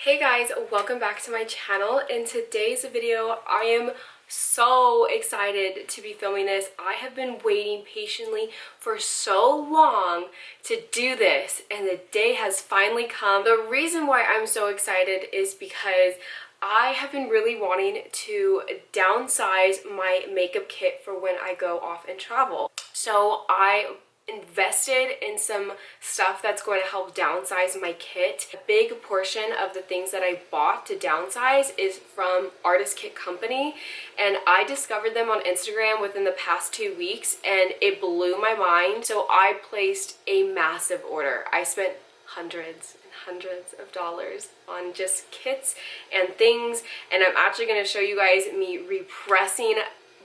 Hey guys, welcome back to my channel. In today's video, I am so excited to be filming this. I have been waiting patiently for so long to do this, and the day has finally come. The reason why I'm so excited is because I have been really wanting to downsize my makeup kit for when I go off and travel. So I invested in some stuff that's going to help downsize my kit. A big portion of the things that I bought to downsize is from Artist Kit Company, and I discovered them on Instagram within the past 2 weeks and it blew my mind. So I placed a massive order. I spent hundreds and hundreds of dollars on just kits and things, and I'm actually going to show you guys me repressing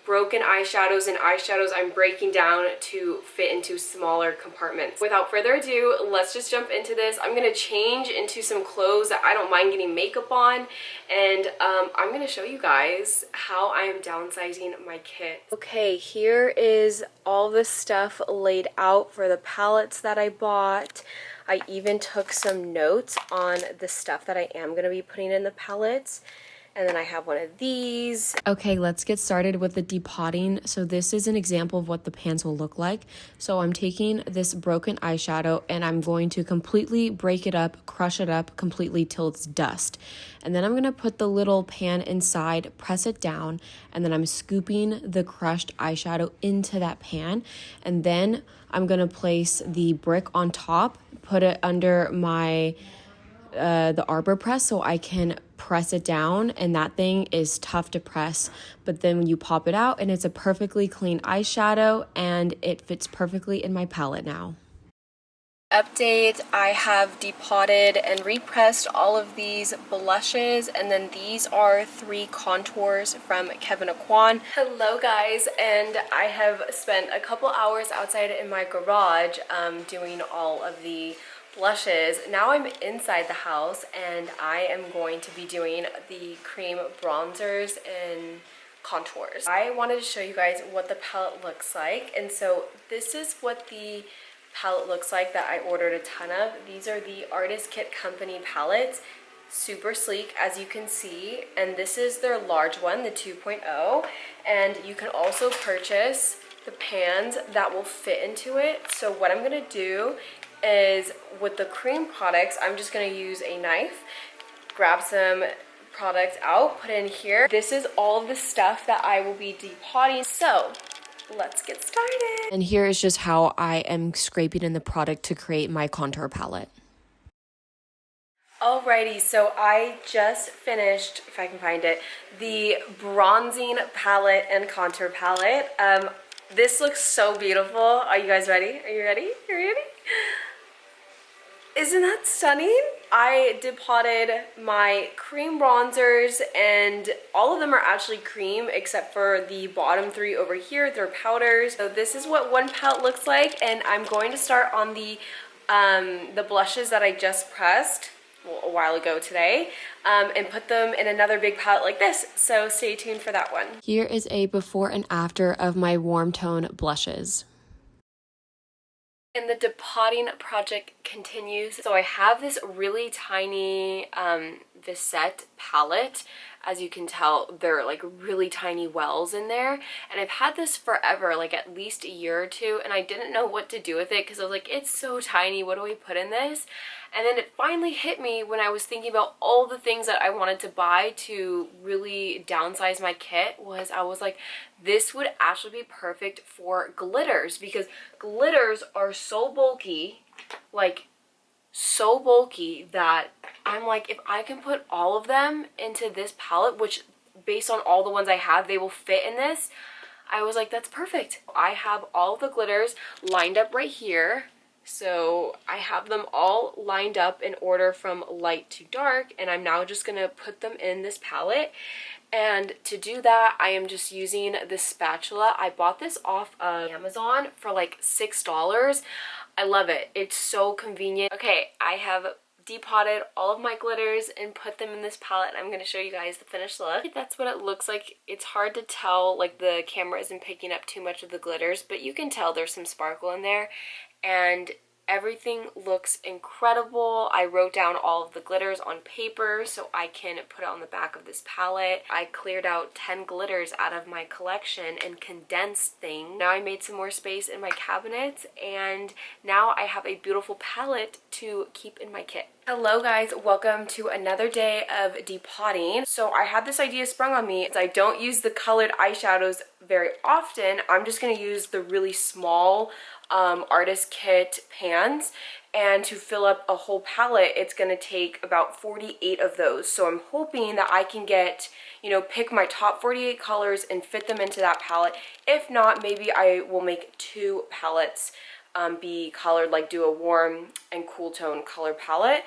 broken eyeshadows and eyeshadows I'm breaking down to fit into smaller compartments. Without further ado, let's just jump into this. I'm gonna change into some clothes that I don't mind getting makeup on, and I'm gonna show you guys how I am downsizing my kit. Okay, here is all the stuff laid out for the palettes that I bought. I even took some notes on the stuff that I am gonna be putting in the palettes. And then I have one of these. Okay, let's get started with the depotting. So this is an example of what the pans will look like. So I'm taking this broken eyeshadow and I'm going to completely break it up, crush it up completely till it's dust. And then I'm gonna put the little pan inside, press it down, and then I'm scooping the crushed eyeshadow into that pan. And then I'm gonna place the brick on top, put it under my the arbor press so I can press it down, and that thing is tough to press, but then when you pop it out and it's a perfectly clean eyeshadow and it fits perfectly in my palette now. Update, I have depotted and repressed all of these blushes, and then these are 3 contours from Kevyn Aucoin. Hello guys, and I have spent a couple hours outside in my garage doing all of the blushes. Now I'm inside the house and I am going to be doing the cream bronzers and contours. I wanted to show you guys what the palette looks like, and so this is what the palette looks like that I ordered a ton of. These are the Artist Kit Company palettes. Super sleek, as you can see, and this is their large one, the 2.0, and you can also purchase the pans that will fit into it. So what I'm gonna do is, with the cream products, I'm just going to use a knife, grab some products out, put it in here. This is all the stuff that I will be depotting, so let's get started. And here is just how I am scraping in the product to create my contour palette. Alrighty, so I just finished, if I can find it, the bronzing palette and contour palette. This looks so beautiful. Are you guys ready? Are you ready? Are you ready? Isn't that stunning? I depotted my cream bronzers, and all of them are actually cream except for the bottom 3 over here. They're powders. So this is what one palette looks like, and I'm going to start on the blushes that I just pressed a while ago today, and put them in another big palette like this. So stay tuned for that one. Here is a before and after of my warm tone blushes. And the depotting project continues. So I have this really tiny Visette palette. As you can tell, there are like really tiny wells in there, and I've had this forever, like at least a year or 2, and I didn't know what to do with it because I was like, it's so tiny, what do we put in this? And then it finally hit me when I was thinking about all the things that I wanted to buy to really downsize my kit. I was like, this would actually be perfect for glitters, because glitters are so bulky, like so bulky, that I'm like, if I can put all of them into this palette, which based on all the ones I have, they will fit in this, I was like, that's perfect. I have all the glitters lined up right here. So I have them all lined up in order from light to dark, and I'm now just gonna put them in this palette. And to do that, I am just using this spatula. I bought this off of Amazon for like $6. I love it. It's so convenient. Okay, I have depotted all of my glitters and put them in this palette. I'm going to show you guys the finished look. That's what it looks like. It's hard to tell, like the camera isn't picking up too much of the glitters, but you can tell there's some sparkle in there. And Everything looks incredible. I wrote down all of the glitters on paper so I can put it on the back of this palette. I cleared out 10 glitters out of my collection and condensed things. Now I made some more space in my cabinet, and now I have a beautiful palette to keep in my kit. Hello guys, welcome to another day of depotting. So I had this idea sprung on me. I don't use the colored eyeshadows very often. I'm just gonna use the really small artist kit pans, and to fill up a whole palette it's gonna take about 48 of those. So I'm hoping that I can get, pick my top 48 colors and fit them into that palette. If not, maybe I will make 2 palettes be colored, like do a warm and cool tone color palette.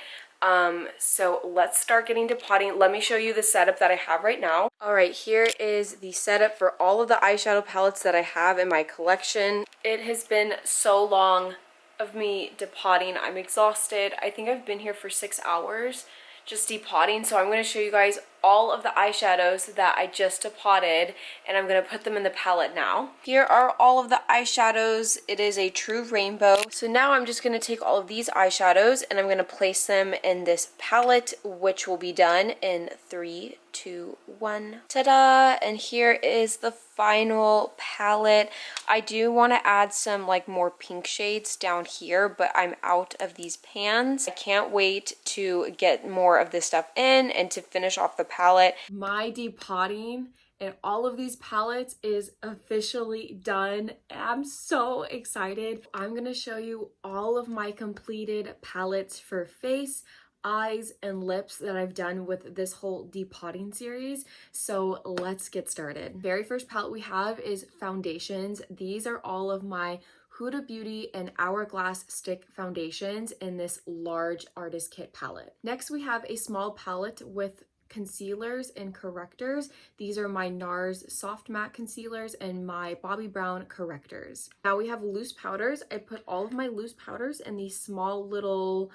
So let's start getting to potting. Let me show you the setup that I have right now. All right, here is the setup for all of the eyeshadow palettes that I have in my collection. It has been so long of me depotting. I'm exhausted. I think I've been here for 6 hours just depotting. So I'm going to show you guys all of the eyeshadows that I just depotted, and I'm going to put them in the palette now. Here are all of the eyeshadows. It is a true rainbow. So now I'm just going to take all of these eyeshadows and I'm going to place them in this palette, which will be done in 3, 2, 1. Ta-da! And here is the final palette. I do want to add some more pink shades down here, but I'm out of these pans. I can't wait to get more of this stuff in and to finish off the palette. My depotting and all of these palettes is officially done. I'm so excited. I'm gonna show you all of my completed palettes for face, eyes, and lips that I've done with this whole depotting series. So let's get started. Very first palette we have is foundations. These are all of my Huda Beauty and Hourglass stick foundations in this large artist kit palette. Next we have a small palette with concealers and correctors. These are my NARS soft matte concealers and my Bobbi Brown correctors. Now we have loose powders. I put all of my loose powders in these small little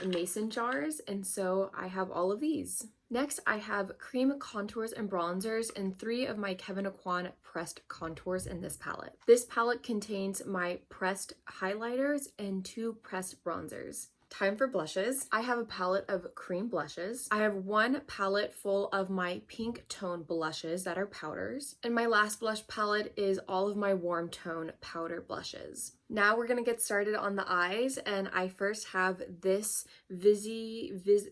mason jars, and so I have all of these. Next, I have cream contours and bronzers and 3 of my Kevyn Aucoin pressed contours in this palette. This palette contains my pressed highlighters and 2 pressed bronzers. Time for blushes. I have a palette of cream blushes. I have 1 palette full of my pink tone blushes that are powders. And my last blush palette is all of my warm tone powder blushes. Now we're gonna get started on the eyes, and I first have this becuase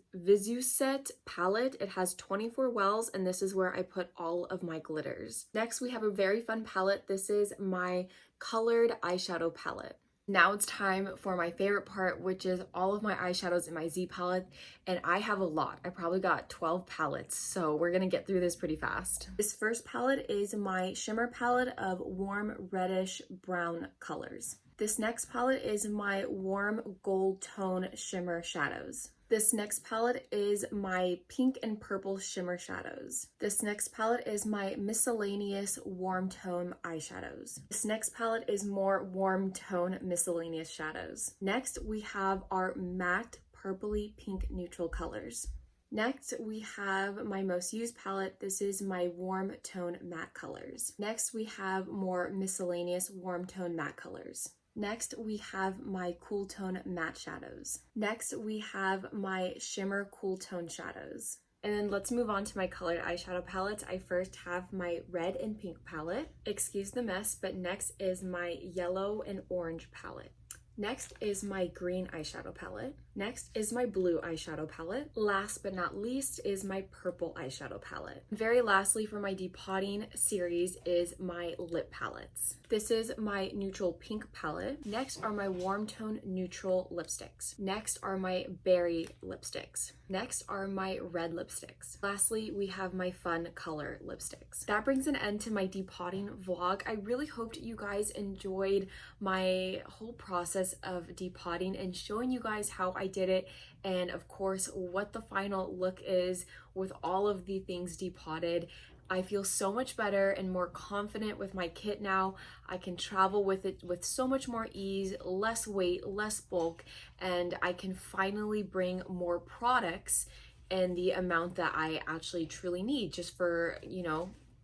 palette. It has 24 wells, and this is where I put all of my glitters. Next, we have a very fun palette. This is my colored eyeshadow palette. Now it's time for my favorite part, which is all of my eyeshadows in my Z palette, and I have a lot. I probably got 12 palettes, so we're gonna get through this pretty fast. This first palette is my shimmer palette of warm reddish brown colors. This next palette is my warm gold tone shimmer shadows. This next palette is my pink and purple shimmer shadows. This next palette is my miscellaneous warm tone eyeshadows. This next palette is more warm tone miscellaneous shadows. Next, we have our matte purpley pink neutral colors. Next, we have my most used palette. This is my warm tone matte colors. Next, we have more miscellaneous warm tone matte colors. Next, we have my cool tone matte shadows. Next, we have my shimmer cool tone shadows. And then let's move on to my colored eyeshadow palettes. I first have my red and pink palette. Excuse the mess, but next is my yellow and orange palette. Next is my green eyeshadow palette. Next is my blue eyeshadow palette. Last but not least is my purple eyeshadow palette. Very lastly for my depotting series is my lip palettes. This is my neutral pink palette. Next are my warm tone neutral lipsticks. Next are my berry lipsticks. Next are my red lipsticks. Lastly, we have my fun color lipsticks. That brings an end to my depotting vlog. I really hoped you guys enjoyed my whole process of depotting and showing you guys how I did it, and of course what the final look is with all of the things depotted. I feel so much better and more confident with my kit now. I can travel with it with so much more ease, less weight, less bulk, and I can finally bring more products in the amount that I actually truly need just for,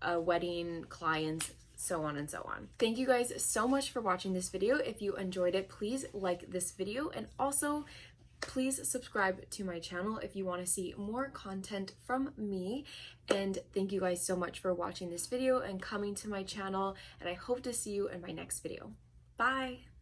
a wedding client's so on and so on. Thank you guys so much for watching this video. If you enjoyed it, please like this video, and also please subscribe to my channel if you want to see more content from me. And thank you guys so much for watching this video and coming to my channel, and I hope to see you in my next video. Bye!